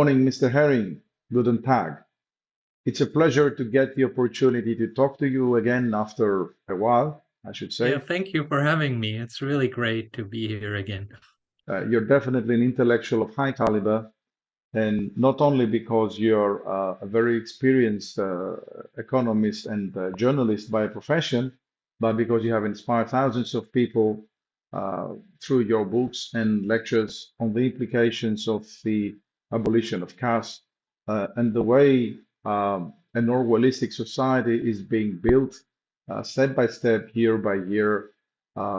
morning, Mr. Haring. Guten Tag. It's a pleasure to get the opportunity to talk to you again after a while, I should say. Yeah, thank you for having me. It's really great to be here again. You're definitely an intellectual of high caliber, and not only because you're a very experienced economist and journalist by profession, but because you have inspired thousands of people through your books and lectures on the implications of the abolition of caste and the way a Orwellistic society is being built step by step, year by year,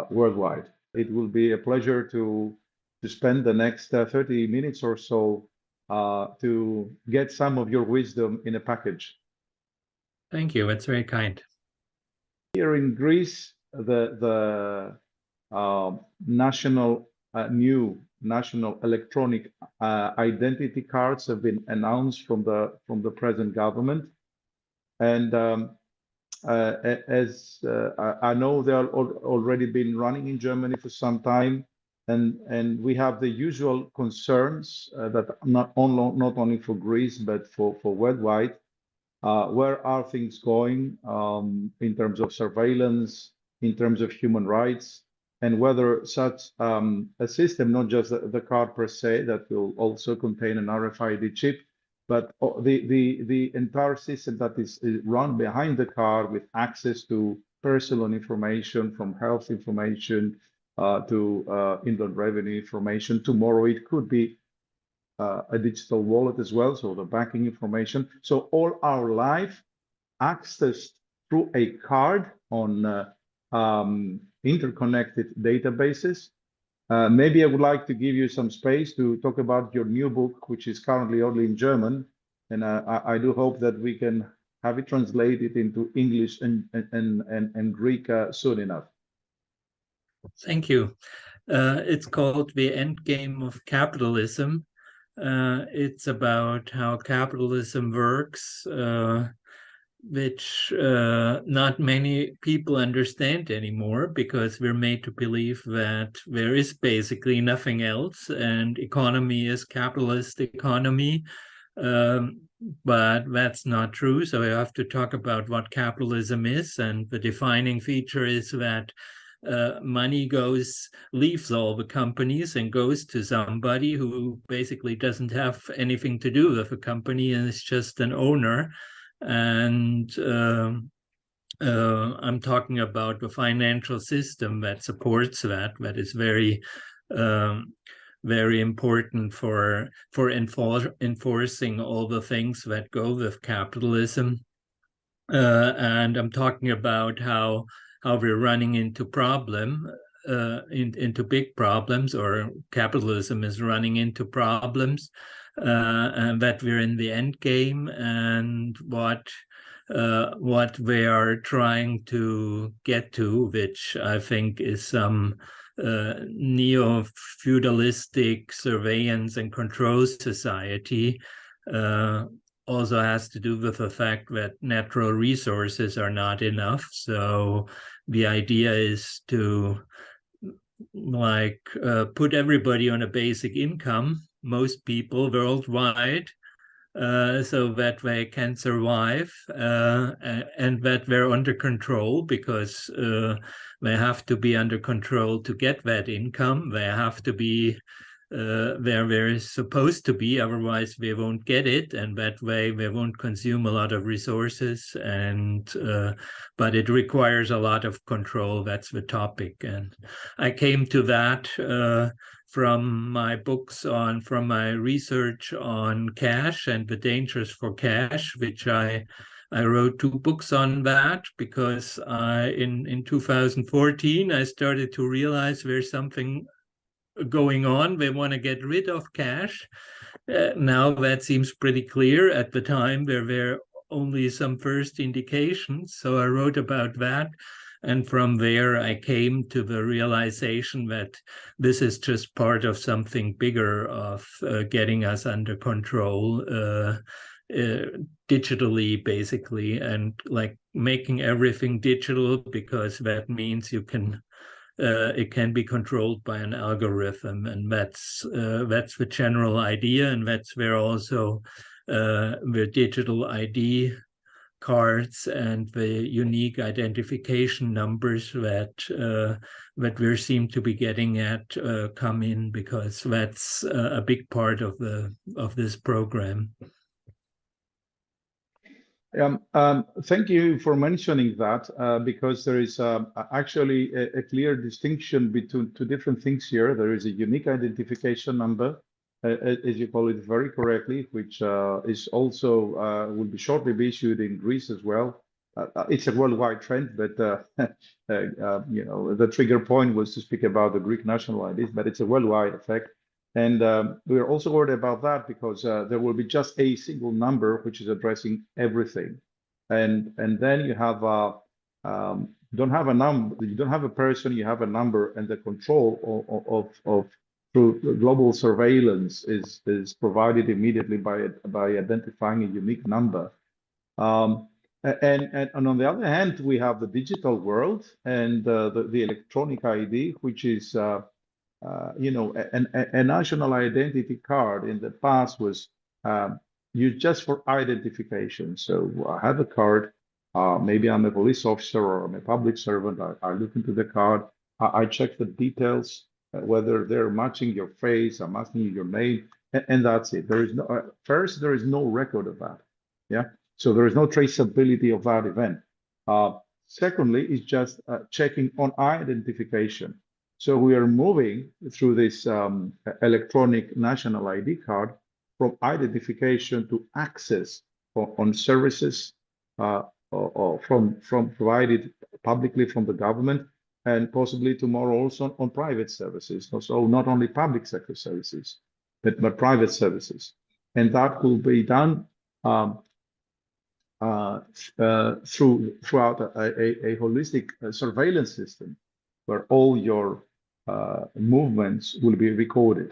worldwide. It will be a pleasure to spend the next 30 minutes or so to get some of your wisdom in a package. Thank you. It's very kind. Here in Greece, the new national electronic identity cards have been announced from the present government, and as I know, they are already been running in Germany for some time, and we have the usual concerns that not only for Greece but for worldwide. Where are things going in terms of surveillance, in terms of human rights, and whether such a system, not just the card per se, that will also contain an RFID chip, but the entire system that is run behind the card with access to personal information, from health information to inland revenue information. Tomorrow it could be a digital wallet as well, so the banking information. So all our life accessed through a card on interconnected databases. Maybe I would like to give you some space to talk about your new book, which is currently only in German, and I do hope that we can have it translated into English and Greek soon enough. Thank you. It's called The Endgame of Capitalism. It's about how capitalism works, which not many people understand anymore, because we're made to believe that there is basically nothing else, and economy is capitalist economy, but that's not true. So we have to talk about what capitalism is, and the defining feature is that money leaves all the companies and goes to somebody who basically doesn't have anything to do with the company and is just an owner. And I'm talking about the financial system that supports that is very, very important for enforcing all the things that go with capitalism. And I'm talking about how we're running into into big problems, or capitalism is running into problems, and that we're in the end game, and what they are trying to get to, which I think is some neo-feudalistic surveillance and control society. Also has to do with the fact that natural resources are not enough. So the idea is to put everybody on a basic income, most people worldwide, so that they can survive, and that they're under control, because they have to be under control to get that income. They have to be where they're supposed to be, otherwise they won't get it, and that way they won't consume a lot of resources. And but it requires a lot of control. That's the topic, and I came to that from my books from my research on cash and the dangers for cash, which I wrote 2 books on that, because in 2014 I started to realize there's something going on. They want to get rid of cash. Now that seems pretty clear. At the time there were only some first indications, so I wrote about that. And from there I came to the realization that this is just part of something bigger, of getting us under control digitally, basically, and like making everything digital, because that means you can it can be controlled by an algorithm, and that's the general idea, and that's where also the digital ID cards and the unique identification numbers that we seem to be getting at come in, because that's a big part of this program. Thank you for mentioning that, because there is actually a clear distinction between two different things here. There is a unique identification number, as you call it very correctly, which is also will be shortly be issued in Greece as well. It's a worldwide trend, but you know, the trigger point was to speak about the Greek national IDs, but it's a worldwide effect. And we're also worried about that because there will be just a single number which is addressing everything, and then you have don't have a number, you don't have a person, you have a number, and the control of through global surveillance is provided immediately by identifying a unique number. And on the other hand, we have the digital world and the electronic ID, which is you know, a national identity card in the past was used just for identification. So I have a card, maybe I'm a police officer or I'm a public servant. I look into the card, I check the details, whether they're matching your face, I'm asking you your name, and that's it. There is no, first, there is no record of that. Yeah, so there is no traceability of that event. Secondly, it's just checking on identification. So we are moving through this electronic national ID card from identification to access on services or from provided publicly from the government, and possibly tomorrow also on private services. So not only public sector services, but private services. And that will be done throughout a holistic surveillance system where all your movements will be recorded.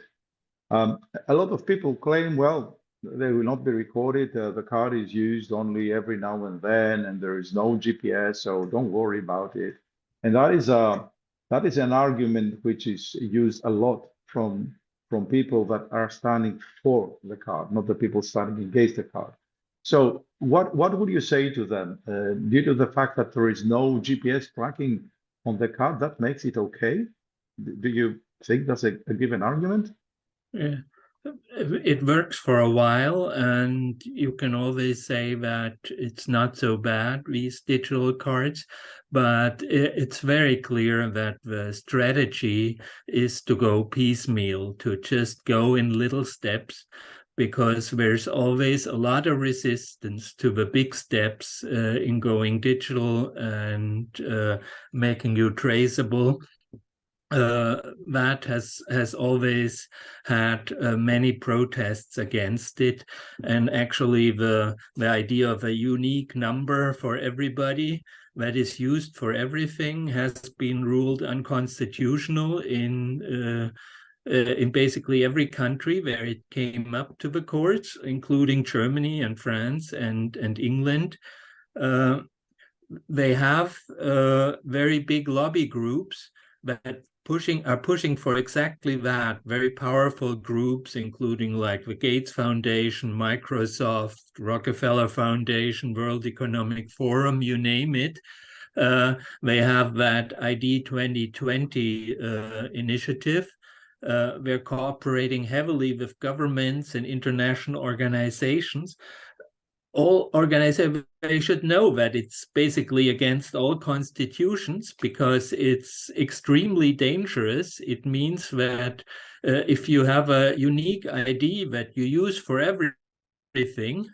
A lot of people claim, well, they will not be recorded. The card is used only every now and then, and there is no GPS, so don't worry about it. And that is an argument which is used a lot from people that are standing for the card, not the people standing against the card. So what would you say to them? Due to the fact that there is no GPS tracking on the card, that makes it okay? Do you think that's a given argument? Yeah. It works for a while, and you can always say that it's not so bad, these digital cards, but it's very clear that the strategy is to go piecemeal, to just go in little steps, because there's always a lot of resistance to the big steps in going digital and making you traceable. That has always had many protests against it, and actually the idea of a unique number for everybody that is used for everything has been ruled unconstitutional in basically every country where it came up to the courts, including Germany and France and England. They have very big lobby groups that are pushing for exactly that, very powerful groups, including like the Gates Foundation, Microsoft, Rockefeller Foundation, World Economic Forum, you name it. They have that ID 2020 initiative. They're cooperating heavily with governments and international organizations. All organizations, they should know that it's basically against all constitutions, because it's extremely dangerous. It means that if you have a unique ID that you use for everything,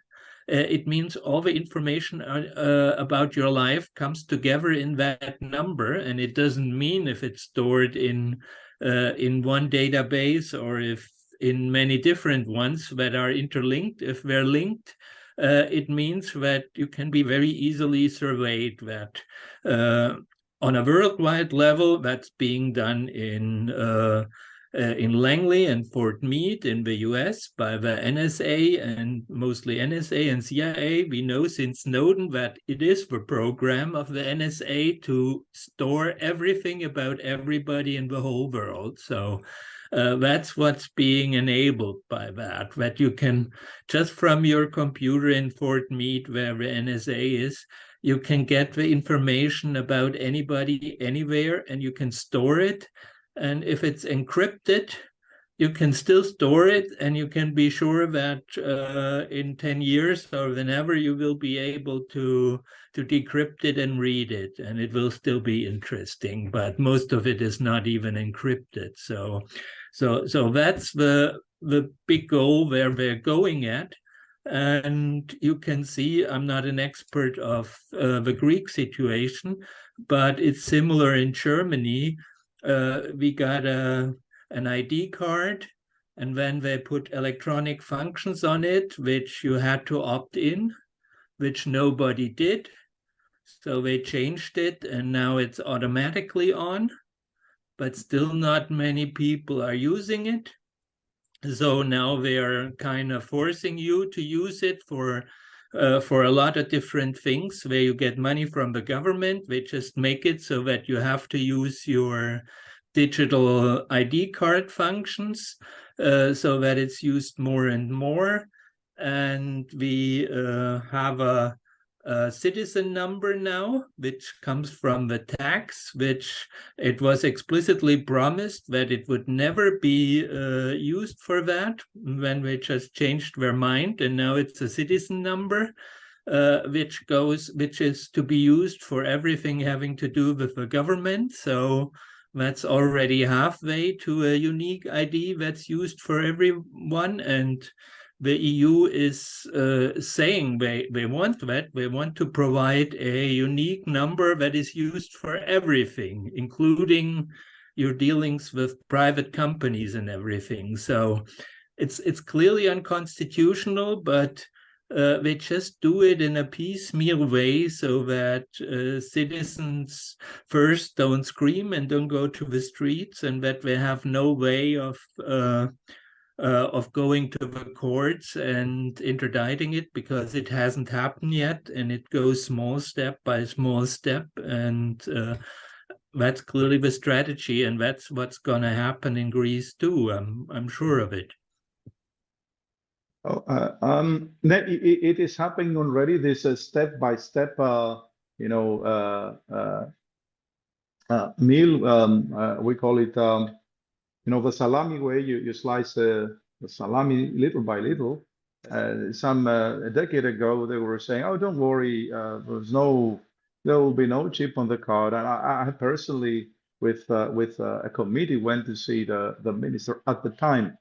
it means all the information about your life comes together in that number, and it doesn't mean if it's stored in one database or if in many different ones that are interlinked. If they're linked, it means that you can be very easily surveyed. That on a worldwide level, that's being done in in Langley and Fort Meade in the US by the NSA, and mostly NSA and CIA. We know since Snowden that it is the program of the NSA to store everything about everybody in the whole world. So that's what's being enabled by that you can, just from your computer in Fort Meade, where the NSA is, you can get the information about anybody anywhere, and you can store it. And if it's encrypted, you can still store it, and you can be sure that in 10 years or whenever you will be able to decrypt it and read it, and it will still be interesting. But most of it is not even encrypted. So that's the big goal where we're going at. And you can see I'm not an expert of the Greek situation, but it's similar in Germany. We got an ID card, and then they put electronic functions on it, which you had to opt in, which nobody did. So they changed it, and now it's automatically on, but still not many people are using it. So now they are kind of forcing you to use it for a lot of different things, where you get money from the government. They just make it so that you have to use your digital ID card functions, so that it's used more and more. And we have a citizen number now, which comes from the tax, which it was explicitly promised that it would never be used for that, when they just changed their mind, and now it's a citizen number, which is to be used for everything having to do with the government. So that's already halfway to a unique ID that's used for everyone. And the EU is saying they want that. They want to provide a unique number that is used for everything, including your dealings with private companies and everything. So it's clearly unconstitutional, but they just do it in a piecemeal way, so that citizens first don't scream and don't go to the streets, and that they have no way of going to the courts and interdicting it, because it hasn't happened yet, and it goes small step by small step. And that's clearly the strategy, and that's what's going to happen in Greece too. I'm sure of it. It is happening already. This step-by-step, meal. We call it, the salami way. You slice the salami little by little. A decade ago, they were saying, "Oh, don't worry, there will be no chip on the card." And I personally, with a committee, went to see the minister at the time,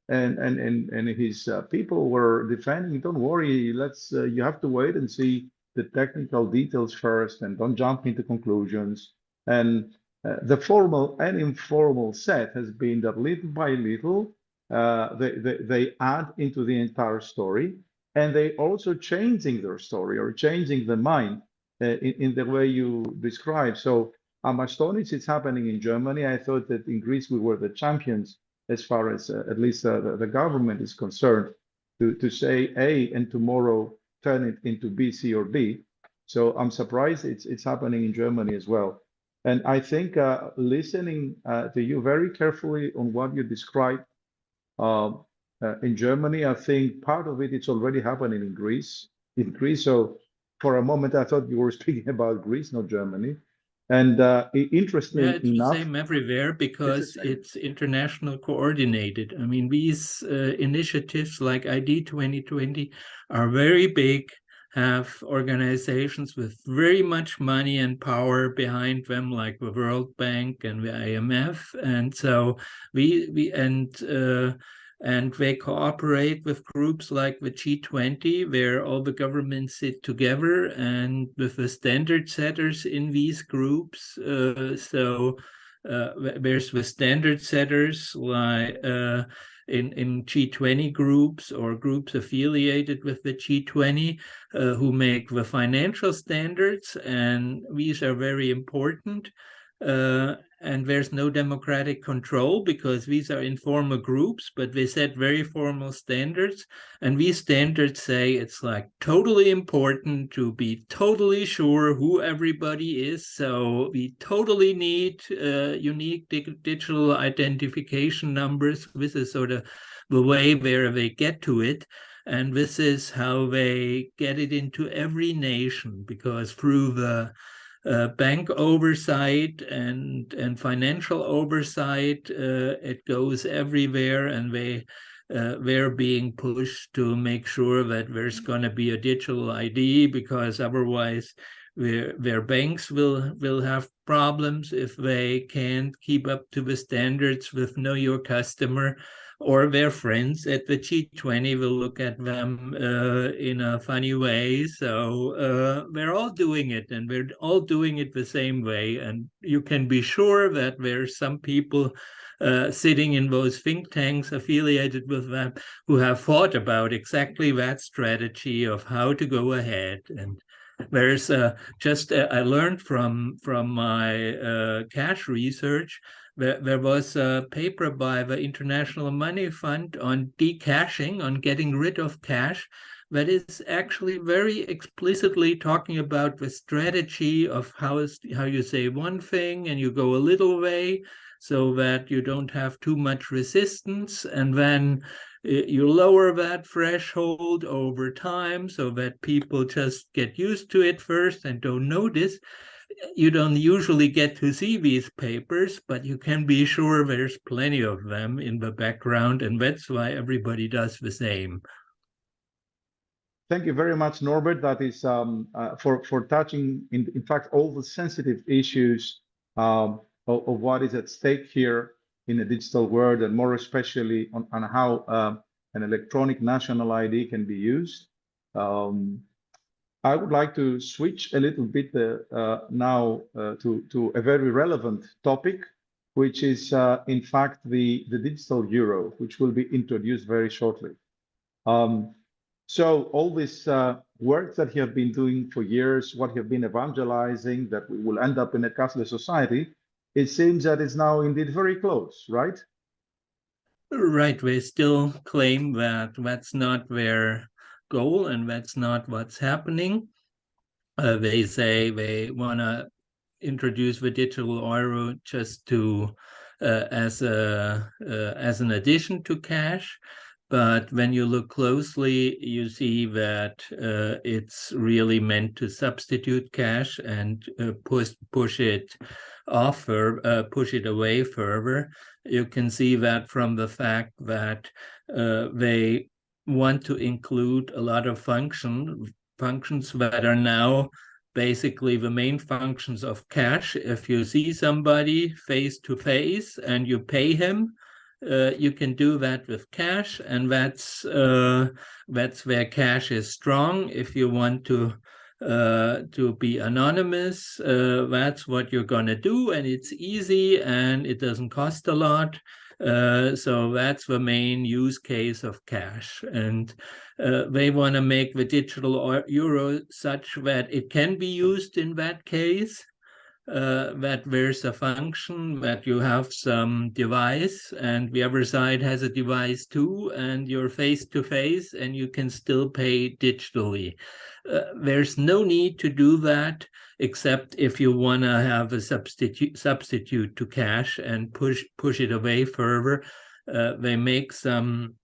and his people were defending. Don't worry, you have to wait and see the technical details first, and don't jump into conclusions. And the formal and informal set has been that little by little, they add into the entire story, and they also changing their story or changing the mind in the way you describe. So I'm astonished it's happening in Germany. I thought that in Greece we were the champions as far as at least the government is concerned, to say A and tomorrow turn it into B, C, or D. So I'm surprised it's happening in Germany as well. And I think listening to you very carefully on what you described in Germany, I think part of it's already happening in Greece. So for a moment, I thought you were speaking about Greece, not Germany. And interestingly it's enough, the same everywhere, because it's international coordinated. I mean, these initiatives like ID 2020 are very big, have organizations with very much money and power behind them, like the World Bank and the IMF. And so and they cooperate with groups like the G20, where all the governments sit together, and with the standard setters in these groups. There's the standard setters like in G20 groups or groups affiliated with the G20 who make the financial standards, and these are very important. and there's no democratic control because these are informal groups, but they set very formal standards. And these standards say it's like totally important to be totally sure who everybody is. So we totally need unique digital identification numbers. This is sort of the way where they get to it. And this is how they get it into every nation, because through the bank oversight and financial oversight, it goes everywhere, and they're being pushed to make sure that there's going to be a digital ID, because otherwise their banks will have problems if they can't keep up to the standards with Know Your Customer, or their friends at the G20 will look at them in a funny way. So they're all doing it, and we're all doing it the same way. And you can be sure that there's some people sitting in those think tanks affiliated with them who have thought about exactly that strategy of how to go ahead. And there's I learned from my cash research. There was a paper by the International Money Fund on decashing, on getting rid of cash, that is actually very explicitly talking about the strategy of how you say one thing and you go a little way so that you don't have too much resistance, and then you lower that threshold over time so that people just get used to it first and don't notice. You don't usually get to see these papers, but you can be sure there's plenty of them in the background, and that's why everybody does the same. Thank you very much, Norbert. That is for touching, in fact, all the sensitive issues of what is at stake here in the digital world, and more especially on how an electronic national ID can be used. I would like to switch a little bit now to a very relevant topic, which is in fact the digital euro, which will be introduced very shortly. So all this work that you have been doing for years, what you have been evangelizing, that we will end up in a cashless society, it seems that it's now indeed very close, right? Right. They still claim that that's not their goal, and that's not what's happening. They say they want to introduce the digital euro just to as an addition to cash. But when you look closely, you see that it's really meant to substitute cash and push it away further. You can see that from the fact that they want to include a lot of functions that are now basically the main functions of cash. If you see somebody face to face and you pay him, you can do that with cash, and that's where cash is strong. If you want to be anonymous, that's what you're going to do, and it's easy and it doesn't cost a lot. So that's the main use case of cash, and they want to make the digital euro such that it can be used in that case, that there's a function that you have some device and the other side has a device too, and you're face to face and you can still pay digitally. There's no need to do that except if you want to have a substitute to cash and push it away further. They make some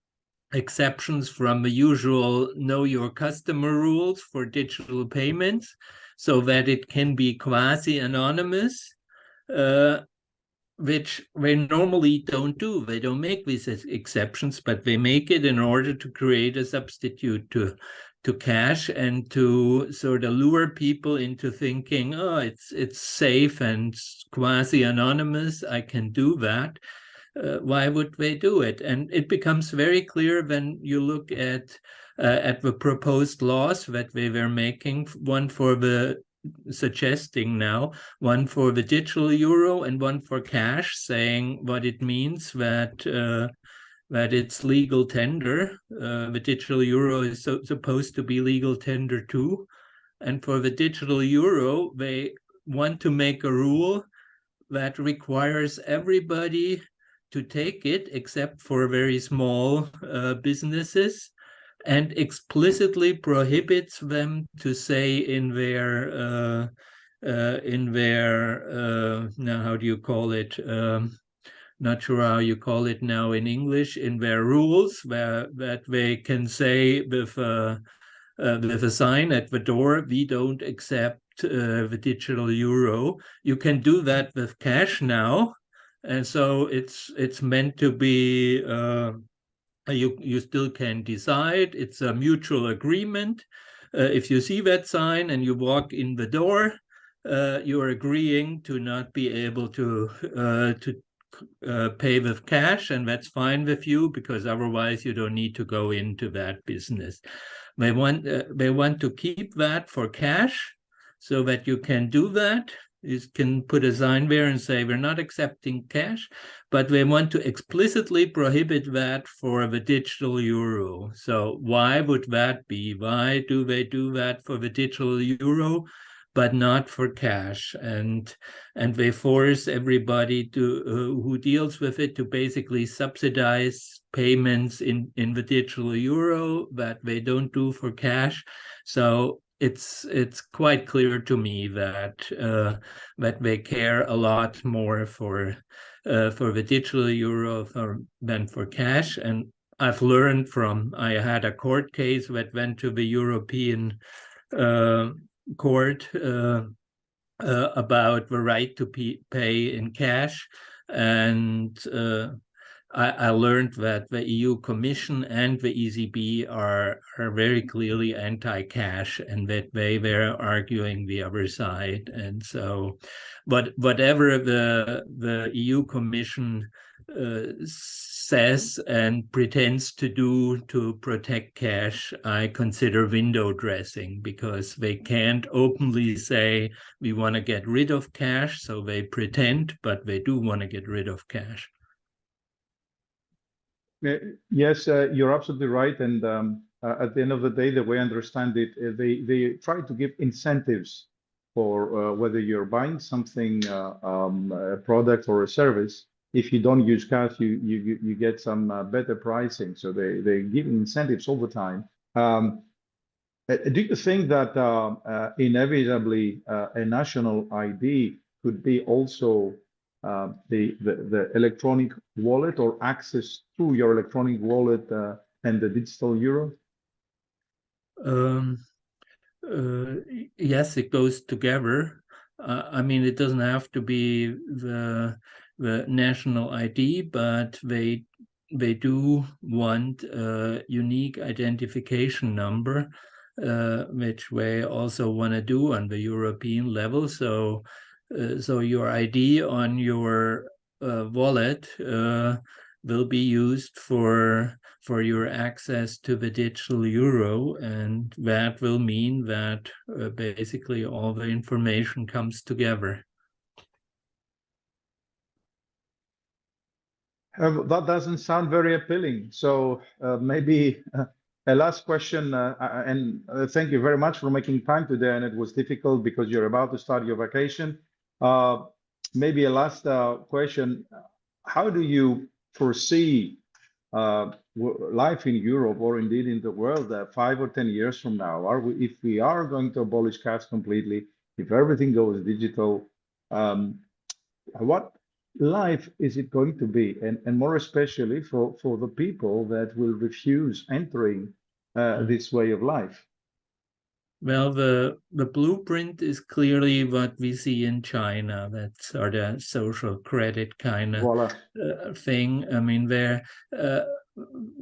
exceptions from the usual Know Your Customer rules for digital payments, so that it can be quasi-anonymous, which they normally don't do. They don't make these exceptions, but they make it in order to create a substitute to cash and to sort of lure people into thinking, oh, it's safe and quasi-anonymous, I can do that. Why would they do it? And it becomes very clear when you look at the proposed laws that they were making, one for the suggesting now, one for the digital euro and one for cash, saying what it means that it's legal tender. The digital euro is supposed to be legal tender too. And for the digital euro, they want to make a rule that requires everybody to take it except for very small businesses, and explicitly prohibits them to say in their now, how do you call it? Not sure how you call it now in English, in their rules, that they can say with a sign at the door, we don't accept the digital euro. You can do that with cash now, and so it's meant to be. You still can decide. It's a mutual agreement. If you see that sign and you walk in the door, you're agreeing to not be able to pay with cash, and that's fine with you, because otherwise you don't need to go into that business. They want to keep that for cash, so that you can do that. You can put a sign there and say, we're not accepting cash, but they want to explicitly prohibit that for the digital euro. So why would that be? Why do they do that for the digital euro, but not for cash? And they force everybody to who deals with it to basically subsidize payments in the digital euro that they don't do for cash. So it's quite clear to me that they care a lot more for the digital euro than for cash. And I've learned I had a court case that went to the European court about the right to pay in cash, and I learned that the EU Commission and the ECB are very clearly anti-cash, and that they were arguing the other side. And so, but whatever the EU Commission says and pretends to do to protect cash, I consider window dressing, because they can't openly say we want to get rid of cash, so they pretend, but they do want to get rid of cash. Yes, you're absolutely right. And at the end of the day, the way I understand it, they try to give incentives for whether you're buying something, a product or a service. If you don't use cash, you get some better pricing. So they give incentives all the time. Do you think that inevitably a national ID could be also the electronic wallet, or access to your electronic wallet and the digital euro? Yes, it goes together. I mean, it doesn't have to be the national ID, but they do want a unique identification number, which they also want to do on the European level. So your ID on your wallet will be used for your access to the digital euro, and that will mean that basically all the information comes together. That doesn't sound very appealing. So maybe a last question, and thank you very much for making time today. And it was difficult because you're about to start your vacation. Maybe a last question. How do you foresee life in Europe, or indeed in the world, 5 or 10 years from now? If we are going to abolish cash completely, if everything goes digital, what life is it going to be? And more especially for the people that will refuse entering this way of life? Well, the blueprint is clearly what we see in China. That's sort of social credit kind of thing. I mean,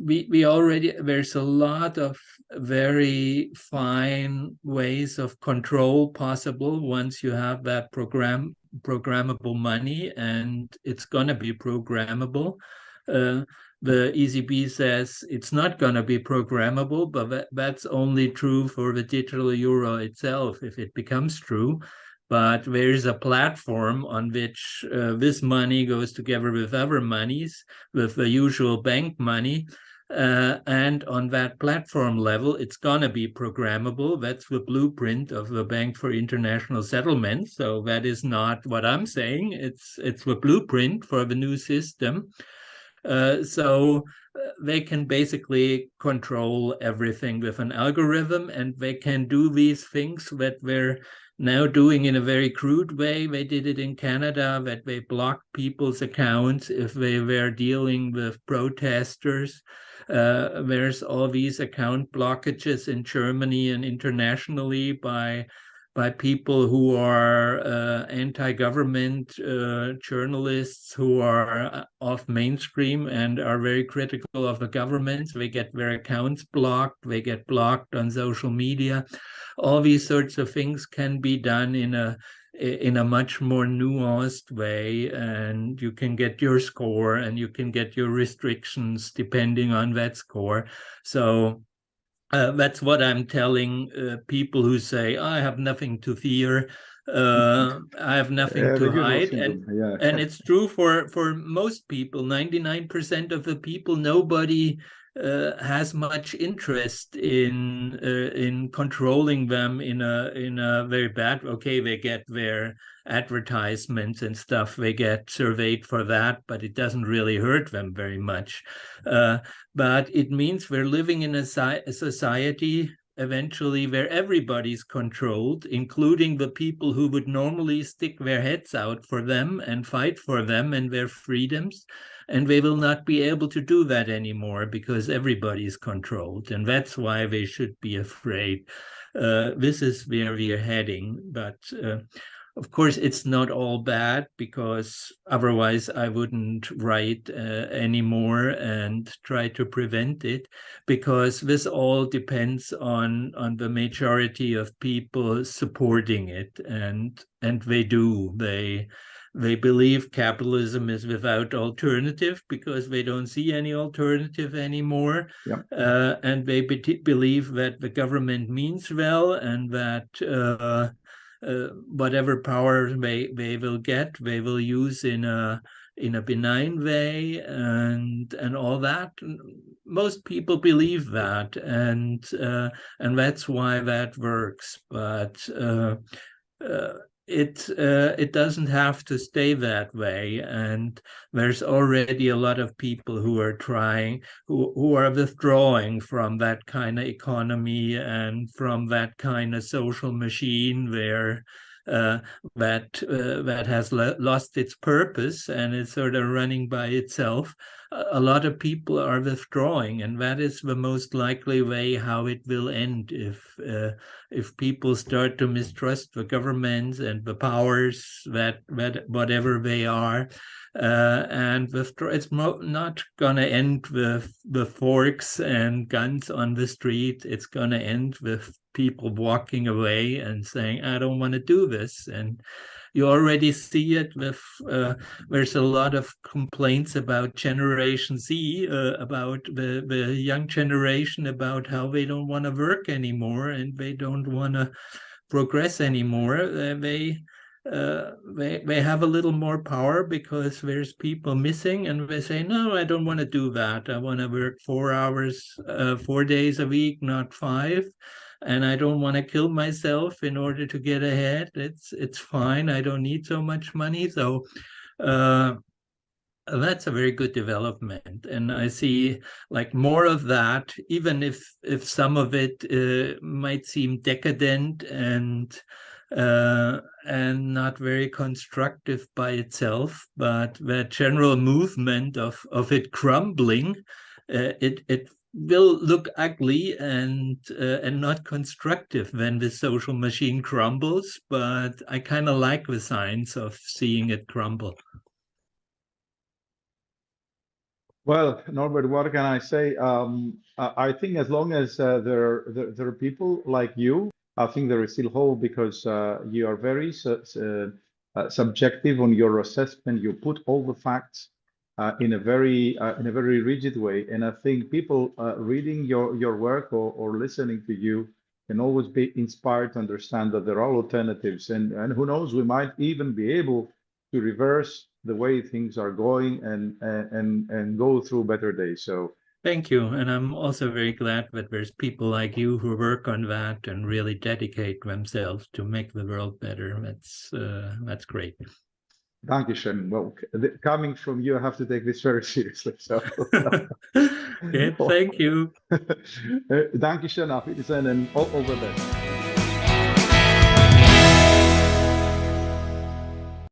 we already, there's a lot of very fine ways of control possible once you have that programmable money, and it's going to be programmable. The ECB says it's not going to be programmable, but that's only true for the digital euro itself if it becomes true. But there is a platform on which this money goes together with other monies, with the usual bank money, And on that platform level, it's going to be programmable. That's the blueprint of the Bank for International Settlements. So that is not what I'm saying. It's the blueprint for the new system. So they can basically control everything with an algorithm, and they can do these things that they're now doing in a very crude way. They did it in Canada, that they blocked people's accounts if they were dealing with protesters. There's all these account blockages in Germany and internationally by people who are anti-government journalists who are off mainstream and are very critical of the government. They get their accounts blocked, they get blocked on social media. All these sorts of things can be done in a much more nuanced way, and you can get your score and you can get your restrictions depending on that score. So that's what I'm telling people who say, I have nothing to fear, I have nothing to hide. And it's true for most people. 99% of the people, nobody has much interest in controlling them in a very bad. Okay, they get their advertisements and stuff, they get surveyed for that, but it doesn't really hurt them very much. But it means we're living in a society eventually where everybody's controlled, including the people who would normally stick their heads out for them and fight for them and their freedoms. And they will not be able to do that anymore because everybody's controlled. And that's why they should be afraid. This is where we are heading. But of course, it's not all bad, because otherwise I wouldn't write anymore and try to prevent it, because this all depends on the majority of people supporting it. And they do. They believe capitalism is without alternative because they don't see any alternative anymore. Yep. And they believe that the government means well, and that whatever power they will get, they will use in a benign way, and all that. Most people believe that, and that's why that works. But it doesn't have to stay that way, and there's already a lot of people who are trying, who are withdrawing from that kind of economy and from that kind of social machine where that has lost its purpose and is sort of running by itself. A lot of people are withdrawing, and that is the most likely way how it will end if people start to mistrust the governments and the powers that whatever they are. And it's not going to end with the forks and guns on the street. It's going to end with people walking away and saying, I don't want to do this. And you already see it with, there's a lot of complaints about Generation Z, about the young generation, about how they don't want to work anymore and they don't want to progress anymore. They have a little more power because there's people missing, and they say, no, I don't want to do that. I want to work 4 hours, 4 days a week, not 5. And I don't want to kill myself in order to get ahead. It's fine. I don't need so much money. So that's a very good development. And I see like more of that, even if some of it might seem decadent and not very constructive by itself, but the general movement of it crumbling, it will look ugly and not constructive when the social machine crumbles, but I kind of like the signs of seeing it crumble. Well, Norbert, what can I say? I think as long as there are people like you, I think there is still hope, because you are very subjective on your assessment. You put all the facts in a very rigid way, and I think people reading your work or listening to you can always be inspired to understand that there are alternatives, and who knows, we might even be able to reverse the way things are going and go through better days. So Thank you. And I'm also very glad that there's people like you who work on that and really dedicate themselves to make the world better. That's great. Dankeschön. Well, coming from you, I have to take this very seriously. So, okay, thank you. Dankeschön, auf Wiedersehen, and all the best.